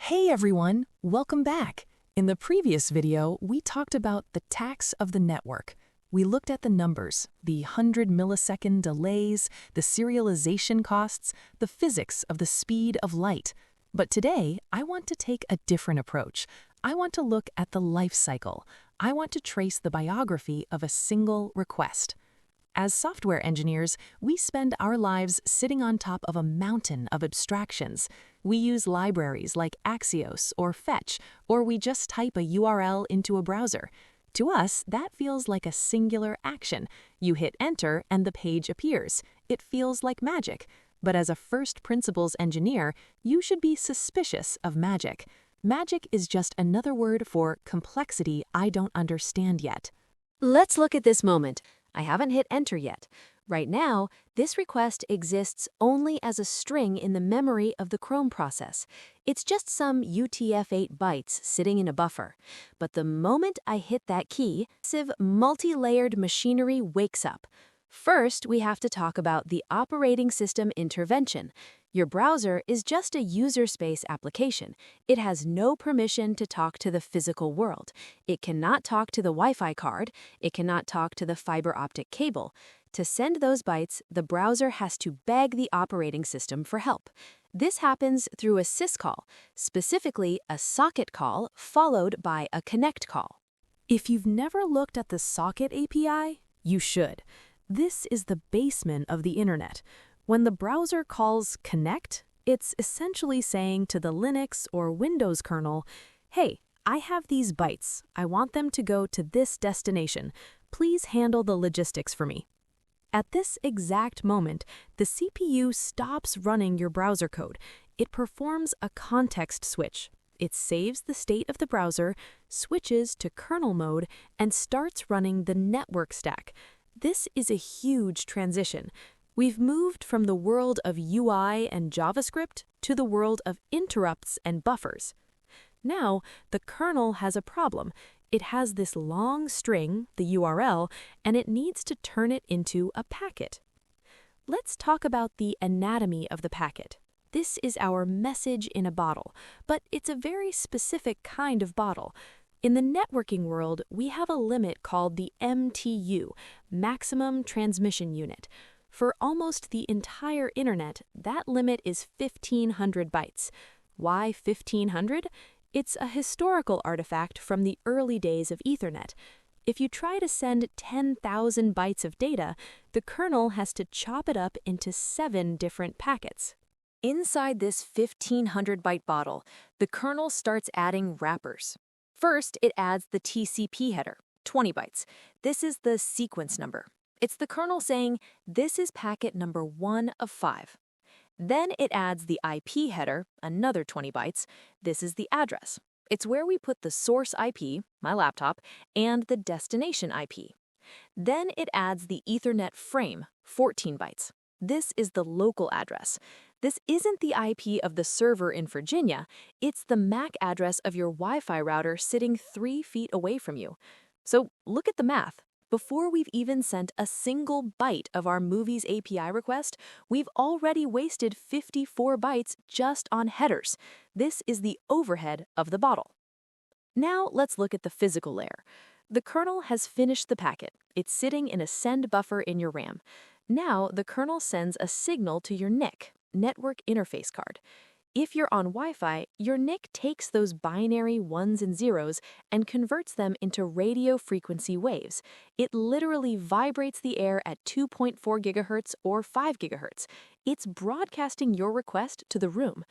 Hey everyone, welcome back. In the previous video, we talked about the tax of the network. We looked at the numbers, the 100-millisecond delays, the serialization costs, the physics of the speed of light. But today, I want to take a different approach. I want to look at the life cycle. I want to trace the biography of a single request. As software engineers, we spend our lives sitting on top of a mountain of abstractions. We use libraries like Axios or Fetch, or we just type a URL into a browser. To us, that feels like a singular action. You hit enter and the page appears. It feels like magic. But as a first principles engineer, you should be suspicious of magic. Magic is just another word for complexity I don't understand yet. Let's look at this moment. I haven't hit enter yet. Right now, this request exists only as a string in the memory of the Chrome process. It's just some UTF-8 bytes sitting in a buffer. But the moment I hit that key, massive multi-layered machinery wakes up. First, we have to talk about the operating system intervention. Your browser is just a user space application. It has no permission to talk to the physical world. It cannot talk to the Wi-Fi card. It cannot talk to the fiber optic cable. To send those bytes, the browser has to beg the operating system for help. This happens through a syscall, specifically a socket call followed by a connect call. If you've never looked at the socket API, you should. This is the basement of the internet. When the browser calls connect, it's essentially saying to the Linux or Windows kernel, hey, I have these bytes. I want them to go to this destination. Please handle the logistics for me. At this exact moment, the CPU stops running your browser code. It performs a context switch. It saves the state of the browser, switches to kernel mode, and starts running the network stack. This is a huge transition. We've moved from the world of UI and JavaScript to the world of interrupts and buffers. Now, the kernel has a problem. It has this long string, the URL, and it needs to turn it into a packet. Let's talk about the anatomy of the packet. This is our message in a bottle, but it's a very specific kind of bottle. In the networking world, we have a limit called the MTU, Maximum Transmission Unit. For almost the entire internet, that limit is 1,500 bytes. Why 1,500? It's a historical artifact from the early days of Ethernet. If you try to send 10,000 bytes of data, the kernel has to chop it up into 7 different packets. Inside this 1,500-byte bottle, the kernel starts adding wrappers. First, it adds the TCP header, 20 bytes. This is the sequence number. It's the kernel saying, this is packet number 1 of 5. Then it adds the IP header, another 20 bytes. This is the address. It's where we put the source IP, my laptop, and the destination IP. Then it adds the Ethernet frame, 14 bytes. This is the local address. This isn't the IP of the server in Virginia. It's the MAC address of your Wi-Fi router sitting 3 feet away from you. So look at the math. Before we've even sent a single byte of our movies API request, we've already wasted 54 bytes just on headers. This is the overhead of the bottle. Now let's look at the physical layer. The kernel has finished the packet. It's sitting in a send buffer in your RAM. Now the kernel sends a signal to your NIC, Network Interface Card. If you're on Wi-Fi, your NIC takes those binary ones and zeros and converts them into radio frequency waves. It literally vibrates the air at 2.4 gigahertz or 5 gigahertz. It's broadcasting your request to the room.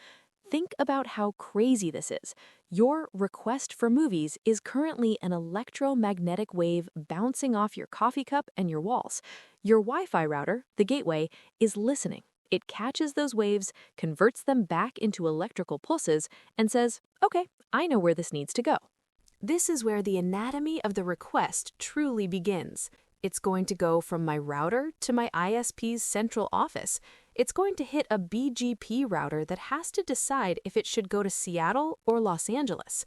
Think about how crazy this is. Your request for movies is currently an electromagnetic wave bouncing off your coffee cup and your walls. Your Wi-Fi router, the gateway, is listening. It catches those waves, converts them back into electrical pulses, and says, okay, I know where this needs to go. This is where the anatomy of the request truly begins. It's going to go from my router to my ISP's central office. It's going to hit a BGP router that has to decide if it should go to Seattle or Los Angeles.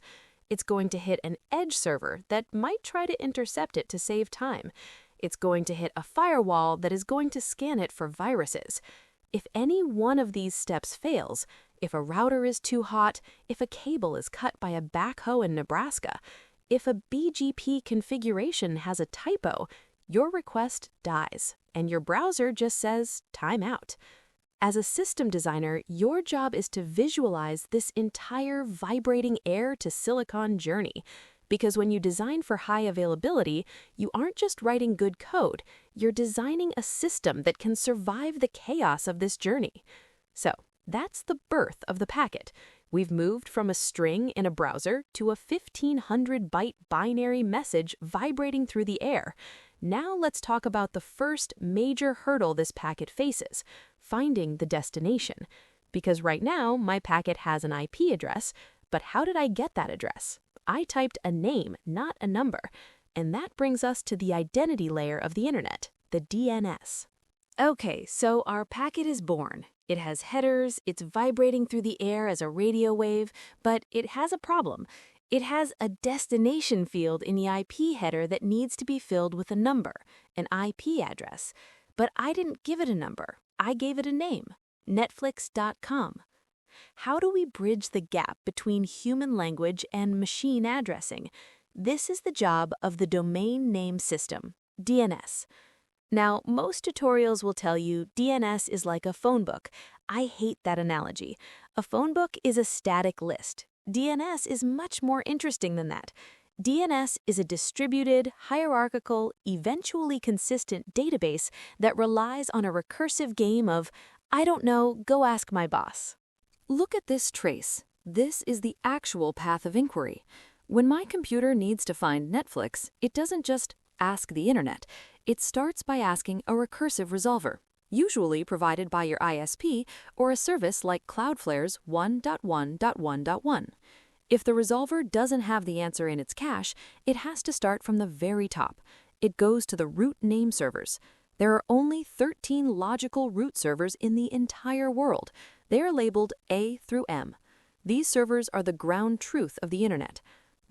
It's going to hit an edge server that might try to intercept it to save time. It's going to hit a firewall that is going to scan it for viruses. If any one of these steps fails, if a router is too hot, if a cable is cut by a backhoe in Nebraska, if a BGP configuration has a typo, your request dies, and your browser just says timeout. As a system designer, your job is to visualize this entire vibrating air to silicon journey. Because when you design for high availability, you aren't just writing good code, you're designing a system that can survive the chaos of this journey. So, that's the birth of the packet. We've moved from a string in a browser to a 1,500-byte binary message vibrating through the air. Now let's talk about the first major hurdle this packet faces, finding the destination. Because right now, my packet has an IP address, but how did I get that address? I typed a name, not a number. And that brings us to the identity layer of the internet, the DNS. Okay, so our packet is born. It has headers, it's vibrating through the air as a radio wave, but it has a problem. It has a destination field in the IP header that needs to be filled with a number, an IP address. But I didn't give it a number. I gave it a name, Netflix.com. How do we bridge the gap between human language and machine addressing? This is the job of the Domain Name System, DNS. Now, most tutorials will tell you DNS is like a phone book. I hate that analogy. A phone book is a static list. DNS is much more interesting than that. DNS is a distributed, hierarchical, eventually consistent database that relies on a recursive game of, I don't know, go ask my boss. Look at this trace. This is the actual path of inquiry. When my computer needs to find Netflix, it doesn't just ask the internet. It starts by asking a recursive resolver, usually provided by your ISP or a service like Cloudflare's 1.1.1.1. If the resolver doesn't have the answer in its cache, it has to start from the very top. It goes to the root name servers. There are only 13 logical root servers in the entire world. They are labeled A through M. These servers are the ground truth of the internet.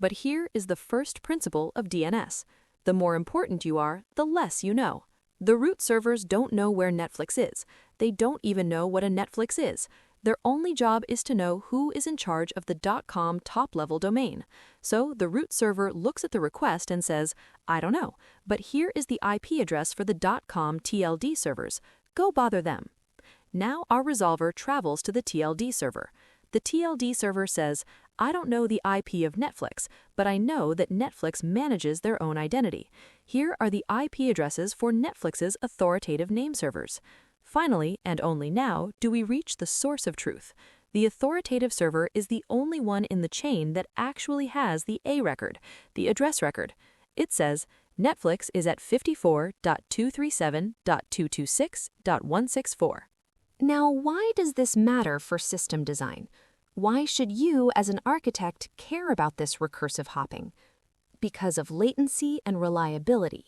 But here is the first principle of DNS. The more important you are, the less you know. The root servers don't know where Netflix is. They don't even know what a Netflix is. Their only job is to know who is in charge of the .com top-level domain. So the root server looks at the request and says, I don't know, but here is the IP address for the .com TLD servers. Go bother them. Now our resolver travels to the TLD server. The TLD server says, I don't know the IP of Netflix, but I know that Netflix manages their own identity. Here are the IP addresses for Netflix's authoritative name servers. Finally, and only now, do we reach the source of truth. The authoritative server is the only one in the chain that actually has the A record, the address record. It says, Netflix is at 54.237.226.164. Now, why does this matter for system design? Why should you, as an architect, care about this recursive hopping? Because of latency and reliability.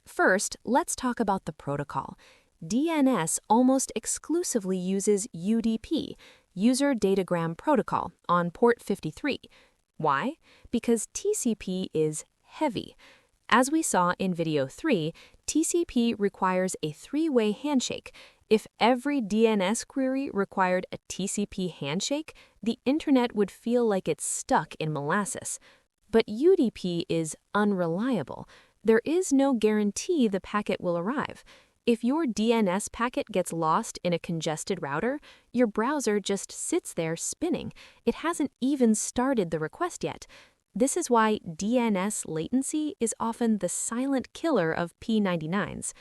First, let's talk about the protocol. DNS almost exclusively uses UDP, User Datagram Protocol, on port 53. Why? Because TCP is heavy. As we saw in video 3, TCP requires a three-way handshake. If every DNS query required a TCP handshake, the internet would feel like it's stuck in molasses. But UDP is unreliable. There is no guarantee the packet will arrive. If your DNS packet gets lost in a congested router, your browser just sits there spinning. It hasn't even started the request yet. This is why DNS latency is often the silent killer of P99s.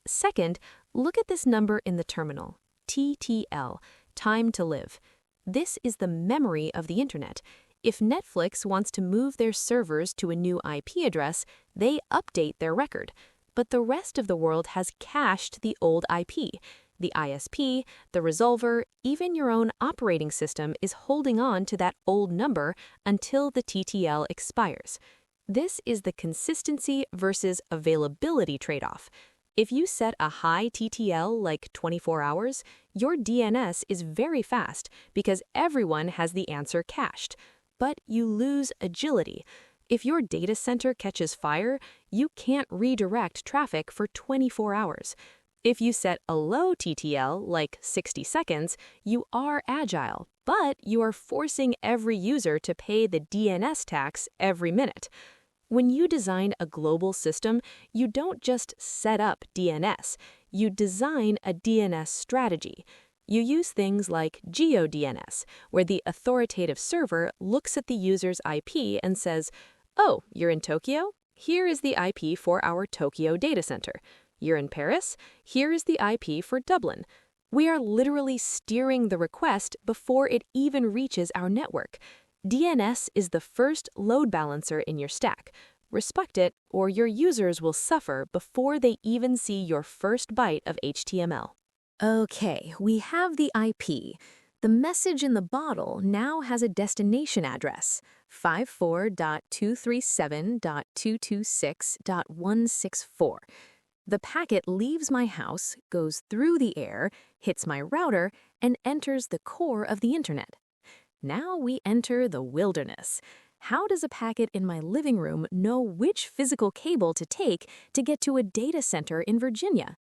Second, look at this number in the terminal, TTL, time to live. This is the memory of the internet. If Netflix wants to move their servers to a new IP address, they update their record. But the rest of the world has cached the old IP. The ISP, the resolver, even your own operating system is holding on to that old number until the TTL expires. This is the consistency versus availability trade-off. If you set a high TTL like 24 hours, your DNS is very fast because everyone has the answer cached. But you lose agility. If your data center catches fire, you can't redirect traffic for 24 hours. If you set a low TTL, like 60 seconds, you are agile. but you are forcing every user to pay the DNS tax every minute. When you design a global system, you don't just set up DNS, you design a DNS strategy. You use things like geo-DNS, where the authoritative server looks at the user's IP and says, "Oh, you're in Tokyo? Here is the IP for our Tokyo data center. You're in Paris? Here is the IP for Dublin." We are literally steering the request before it even reaches our network. DNS is the first load balancer in your stack. Respect it, or your users will suffer before they even see your first byte of HTML. Okay, we have the IP. The message in the bottle now has a destination address, 54.237.226.164. The packet leaves my house, goes through the air, hits my router, and enters the core of the internet. Now we enter the wilderness. How does a packet in my living room know which physical cable to take to get to a data center in Virginia?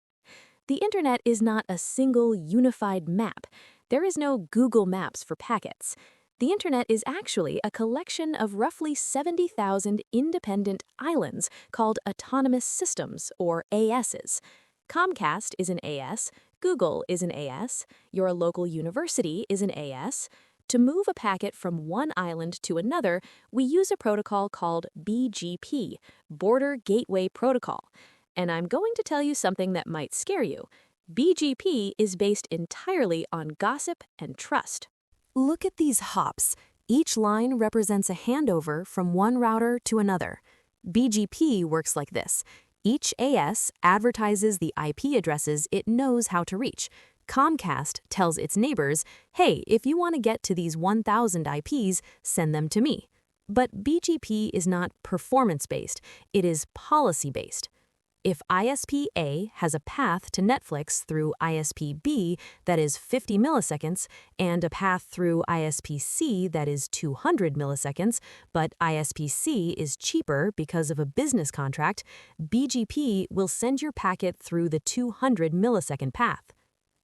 The internet is not a single unified map. There is no Google Maps for packets. The internet is actually a collection of roughly 70,000 independent islands called autonomous systems, or ASs. Comcast is an AS, Google is an AS, your local university is an AS. To move a packet from one island to another, we use a protocol called BGP, Border Gateway Protocol. And I'm going to tell you something that might scare you. BGP is based entirely on gossip and trust. Look at these hops. Each line represents a handover from one router to another. BGP works like this. Each AS advertises the IP addresses it knows how to reach. Comcast tells its neighbors, "Hey, if you want to get to these 1,000 IPs, send them to me." But BGP is not performance-based, it is policy-based. If ISP A has a path to Netflix through ISP B that is 50 milliseconds and a path through ISP C that is 200 milliseconds, but ISP C is cheaper because of a business contract, BGP will send your packet through the 200 millisecond path.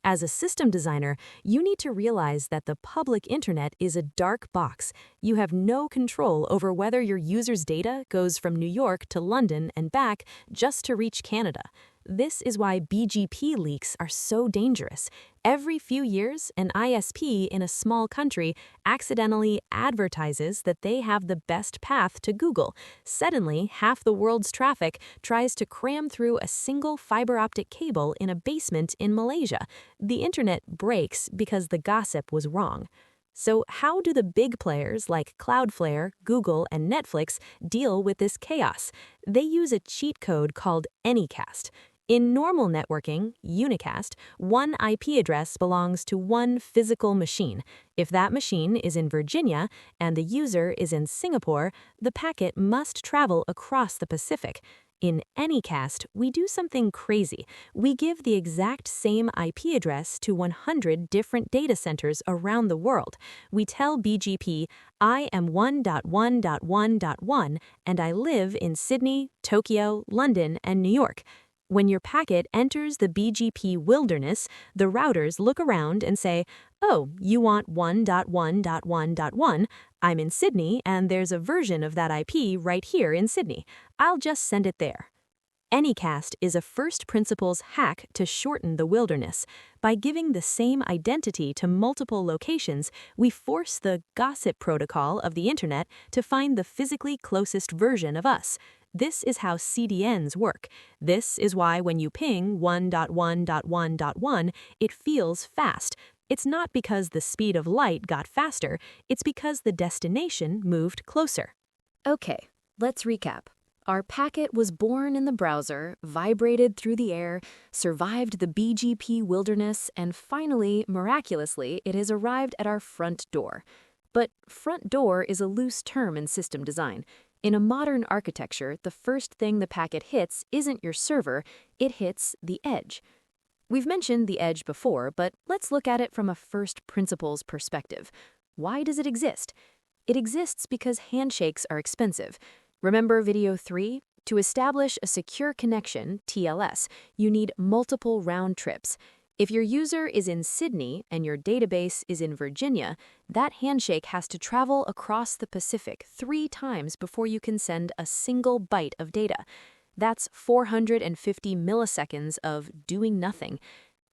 As a system designer, you need to realize that the public internet is a dark box. You have no control over whether your user's data goes from New York to London and back just to reach Canada. This is why BGP leaks are so dangerous. Every few years, an ISP in a small country accidentally advertises that they have the best path to Google. Suddenly, half the world's traffic tries to cram through a single fiber optic cable in a basement in Malaysia. The internet breaks because the gossip was wrong. So how do the big players like Cloudflare, Google, and Netflix deal with this chaos? They use a cheat code called Anycast. In normal networking, unicast, one IP address belongs to one physical machine. If that machine is in Virginia and the user is in Singapore, the packet must travel across the Pacific. In Anycast, we do something crazy. We give the exact same IP address to 100 different data centers around the world. We tell BGP, "I am 1.1.1.1 and I live in Sydney, Tokyo, London, and New York." When your packet enters the BGP wilderness, the routers look around and say, "Oh, you want 1.1.1.1? I'm in Sydney, and there's a version of that IP right here in Sydney. I'll just send it there." Anycast is a first principles hack to shorten the wilderness. By giving the same identity to multiple locations, we force the gossip protocol of the internet to find the physically closest version of us. This is how CDNs work. This is why when you ping 1.1.1.1, it feels fast. It's not because the speed of light got faster, it's because the destination moved closer. Okay, let's recap. Our packet was born in the browser, vibrated through the air, survived the BGP wilderness, and finally, miraculously, it has arrived at our front door. But front door is a loose term in system design. In a modern architecture, the first thing the packet hits isn't your server, it hits the edge. We've mentioned the edge before, but let's look at it from a first principles perspective. Why does it exist? It exists because handshakes are expensive. Remember video 3? To establish a secure connection, TLS, you need multiple round trips. If your user is in Sydney and your database is in Virginia, that handshake has to travel across the Pacific 3 times before you can send a single byte of data. That's 450 milliseconds of doing nothing.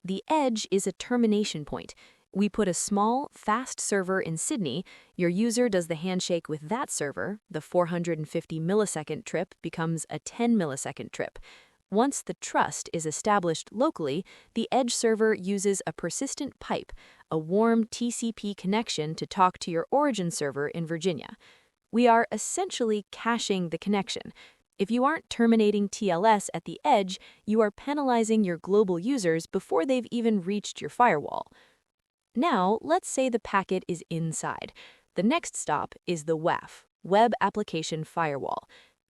The edge is a termination point. We put a small, fast server in Sydney, your user does the handshake with that server, the 450 millisecond trip becomes a 10 millisecond trip. Once the trust is established locally, the edge server uses a persistent pipe, a warm TCP connection to talk to your origin server in Virginia. We are essentially caching the connection. If you aren't terminating TLS at the edge, you are penalizing your global users before they've even reached your firewall. Now, let's say the packet is inside. The next stop is the WAF, Web Application Firewall.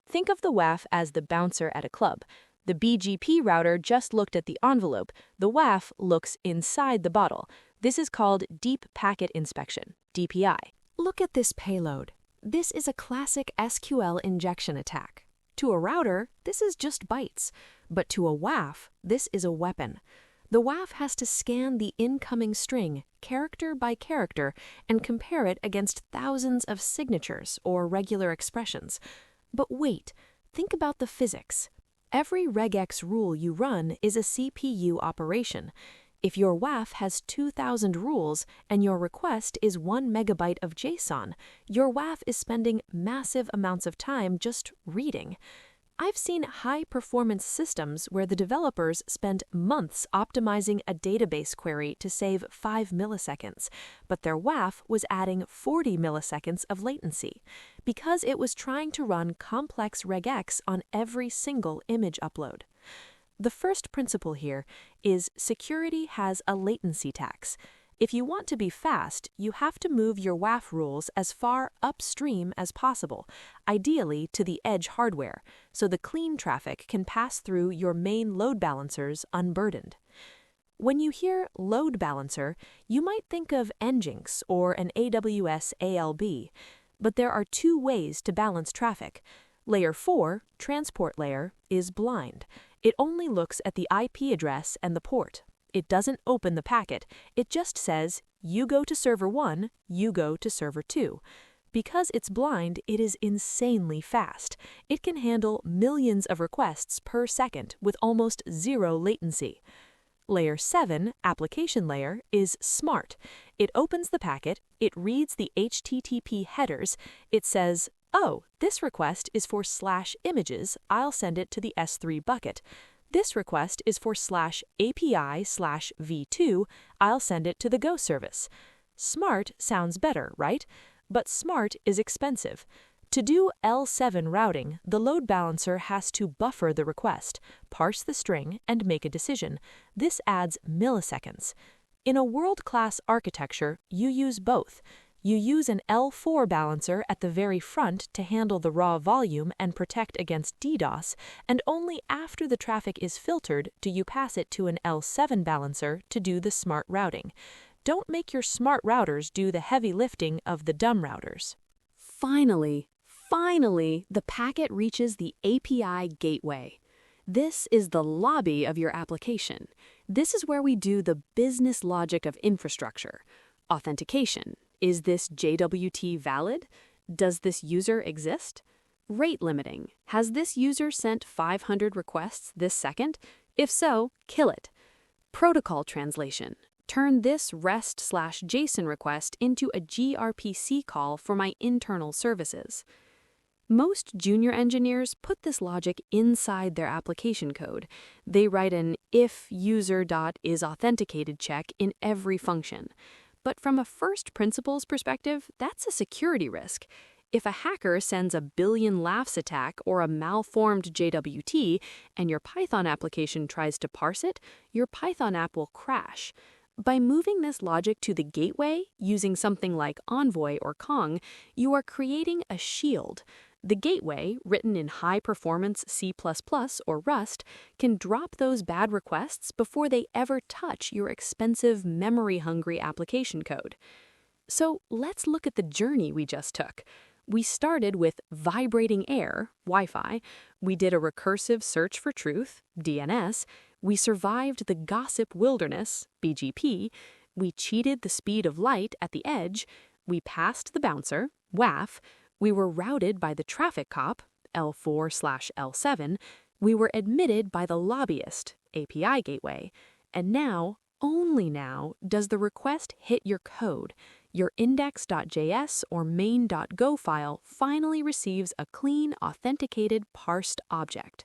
Think of the WAF as the bouncer at a club. The BGP router just looked at the envelope. The WAF looks inside the bottle. This is called Deep Packet Inspection, DPI. Look at this payload. This is a classic SQL injection attack. To a router, this is just bytes. But to a WAF, this is a weapon. The WAF has to scan the incoming string, character by character, and compare it against thousands of signatures or regular expressions. But wait, think about the physics. Every regex rule you run is a CPU operation. If your WAF has 2,000 rules and your request is 1 megabyte of JSON, your WAF is spending massive amounts of time just reading. I've seen high-performance systems where the developers spent months optimizing a database query to save 5 milliseconds, but their WAF was adding 40 milliseconds of latency because it was trying to run complex regex on every single image upload. The first principle here is security has a latency tax. If you want to be fast, you have to move your WAF rules as far upstream as possible, ideally to the edge hardware, so the clean traffic can pass through your main load balancers unburdened. When you hear load balancer, you might think of Nginx or an AWS ALB, but there are 2 ways to balance traffic. Layer 4, transport layer, is blind. It only looks at the IP address and the port. It doesn't open the packet, it just says, you go to server 1, you go to server 2. Because it's blind, it is insanely fast. It can handle millions of requests per second with almost 0 latency. Layer 7, application layer, is smart. It opens the packet, it reads the HTTP headers, it says, oh, this request is for /images, I'll send it to the S3 bucket. This request is for /API/v2, I'll send it to the Go service. Smart sounds better, right? But smart is expensive. To do L7 routing, the load balancer has to buffer the request, parse the string, and make a decision. This adds milliseconds. In a world-class architecture, you use both. You use an L4 balancer at the very front to handle the raw volume and protect against DDoS, and only after the traffic is filtered do you pass it to an L7 balancer to do the smart routing. Don't make your smart routers do the heavy lifting of the dumb routers. Finally, the packet reaches the API gateway. This is the lobby of your application. This is where we do the business logic of infrastructure. Authentication. Is this JWT valid? Does this user exist? Rate limiting. Has this user sent 500 requests this second? If so, kill it. Protocol translation. Turn this REST/JSON request into a gRPC call for my internal services. Most junior engineers put this logic inside their application code. They write an if user.isAuthenticated check in every function. But from a first principles perspective, that's a security risk. If a hacker sends a billion laughs attack or a malformed JWT and your Python application tries to parse it, your Python app will crash. By moving this logic to the gateway, using something like Envoy or Kong, you are creating a shield. The gateway, written in high-performance C++ or Rust, can drop those bad requests before they ever touch your expensive, memory-hungry application code. So let's look at the journey we just took. We started with vibrating air, Wi-Fi. We did a recursive search for truth, DNS. We survived the gossip wilderness, BGP. We cheated the speed of light at the edge. We passed the bouncer, WAF. We were routed by the traffic cop, L4/L7. We were admitted by the lobbyist, API gateway. And now, only now, does the request hit your code. Your index.js or main.go file finally receives a clean, authenticated, parsed object.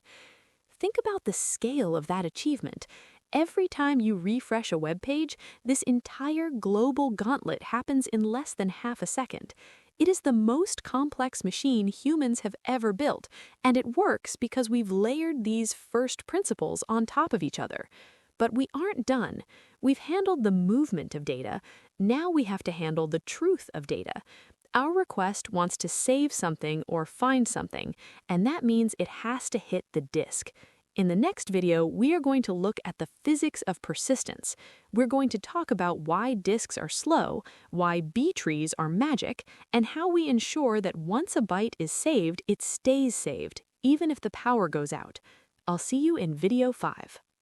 Think about the scale of that achievement. Every time you refresh a web page, this entire global gauntlet happens in less than half a second. It is the most complex machine humans have ever built, and it works because we've layered these first principles on top of each other. But we aren't done. We've handled the movement of data. Now we have to handle the truth of data. Our request wants to save something or find something, and that means it has to hit the disk. In the next video, we are going to look at the physics of persistence. We're going to talk about why disks are slow, why B-trees are magic, and how we ensure that once a byte is saved, it stays saved, even if the power goes out. I'll see you in video 5.